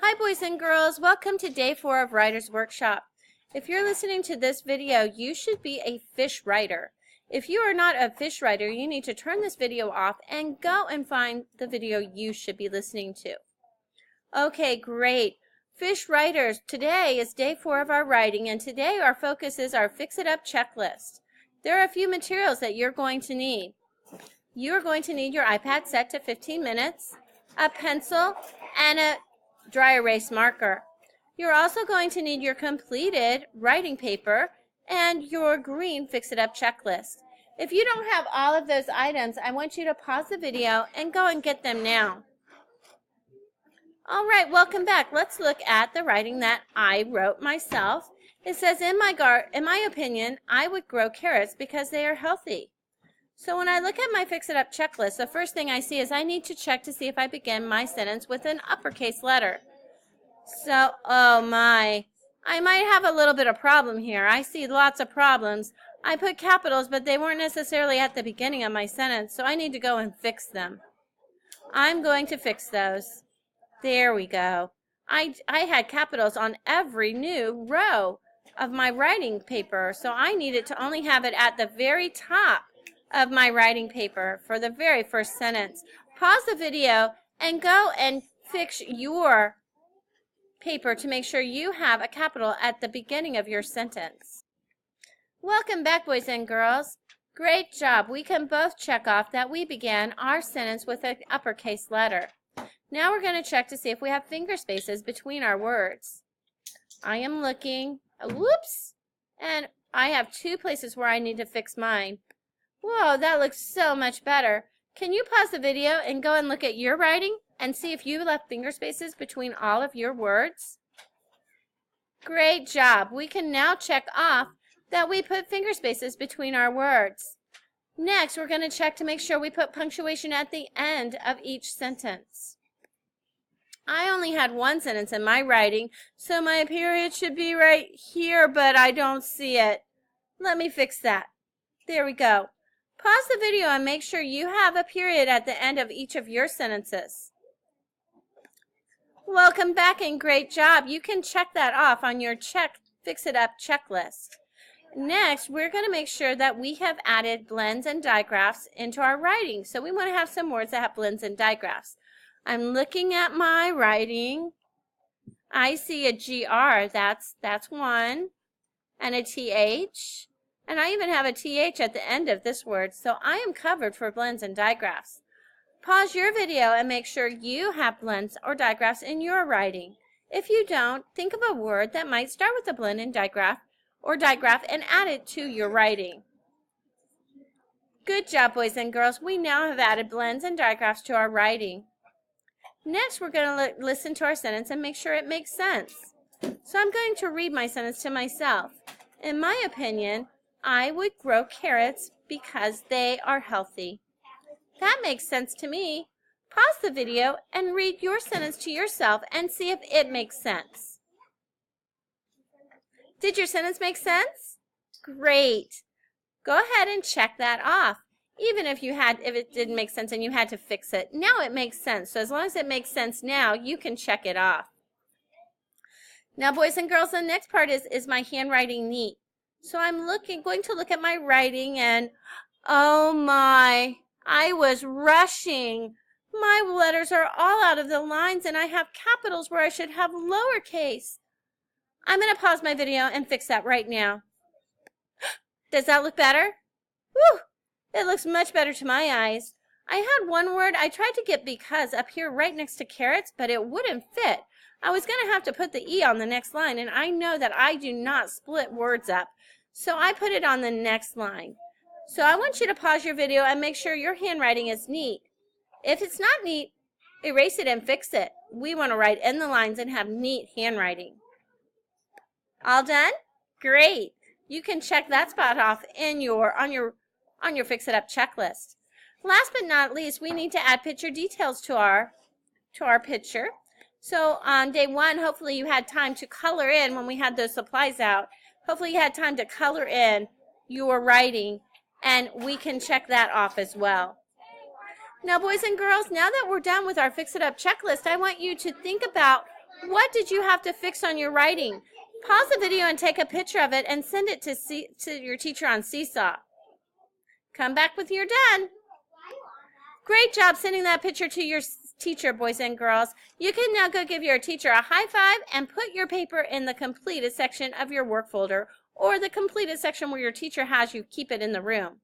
Hi boys and girls, welcome to day 4 of Writer's Workshop. If you're listening to this video, you should be a fish writer. If you are not a fish writer, you need to turn this video off and go and find the video you should be listening to. Okay, great. Fish writers, today is day 4 of our writing, and today our focus is our Fix It Up checklist. There are a few materials that you're going to need. You're going to need your iPad set to 15 minutes, a pencil, and a dry erase marker. You're also going to need your completed writing paper and your green Fix It Up checklist. If you don't have all of those items, I want you to pause the video and go and get them now. All right, welcome back. Let's look at the writing that I wrote myself. It says, in my opinion, I would grow carrots because they are healthy. So when I look at my Fix It Up checklist, the first thing I see is I need to check to see if I begin my sentence with an uppercase letter. So, oh my, I might have a little bit of problem here. I see lots of problems. I put capitals, but they weren't necessarily at the beginning of my sentence, so I need to go and fix them. I'm going to fix those. There we go. I had capitals on every new row of my writing paper, so I needed to only have it at the very top of my writing paper for the very first sentence. Pause the video and go and fix your paper to make sure you have a capital at the beginning of your sentence. Welcome back, boys and girls. Great job. We can both check off that we began our sentence with an uppercase letter. Now we're going to check to see if we have finger spaces between our words. I am looking, whoops, and I have 2 places where I need to fix mine. Whoa, that looks so much better. Can you pause the video and go and look at your writing and see if you left finger spaces between all of your words? Great job. We can now check off that we put finger spaces between our words. Next, we're going to check to make sure we put punctuation at the end of each sentence. I only had 1 sentence in my writing, so my period should be right here, but I don't see it. Let me fix that. There we go. Pause the video and make sure you have a period at the end of each of your sentences. Welcome back and great job. You can check that off on your Fix It Up checklist. Next, we're going to make sure that we have added blends and digraphs into our writing. So we want to have some words that have blends and digraphs. I'm looking at my writing. I see a GR, that's one, and a TH, and I even have a TH at the end of this word, so I am covered for blends and digraphs. Pause your video and make sure you have blends or digraphs in your writing. If you don't, think of a word that might start with a blend and digraph or digraph and add it to your writing. Good job, boys and girls. We now have added blends and digraphs to our writing. Next, we're going to listen to our sentence and make sure it makes sense. So I'm going to read my sentence to myself. In my opinion, I would grow carrots because they are healthy. That makes sense to me. Pause the video and read your sentence to yourself and see if it makes sense. Did your sentence make sense? Great. Go ahead and check that off. Even if it didn't make sense and you had to fix it, now it makes sense. So as long as it makes sense now, you can check it off. Now, boys and girls, the next part is my handwriting neat. So I'm going to look at my writing and, oh my, I was rushing. My letters are all out of the lines and I have capitals where I should have lowercase. I'm going to pause my video and fix that right now. Does that look better? Woo! It looks much better to my eyes. I had one word I tried to get because up here right next to carrots, but it wouldn't fit. I was going to have to put the E on the next line, and I know that I do not split words up. So I put it on the next line. So I want you to pause your video and make sure your handwriting is neat. If it's not neat, erase it and fix it. We want to write in the lines and have neat handwriting. All done? Great. You can check that spot off on your Fix It Up checklist. Last but not least, we need to add picture details to our picture. So on day 1, hopefully you had time to color in when we had those supplies out. Hopefully you had time to color in your writing, and we can check that off as well. Now, boys and girls, now that we're done with our Fix It Up checklist, I want you to think about What did you have to fix on your writing? Pause the video and take a picture of it and send it to your teacher on Seesaw. Come back with your dad. Great job sending that picture to your teacher, boys and girls. You can now go give your teacher a high five and put your paper in the completed section of your work folder, or the completed section where your teacher has you keep it in the room.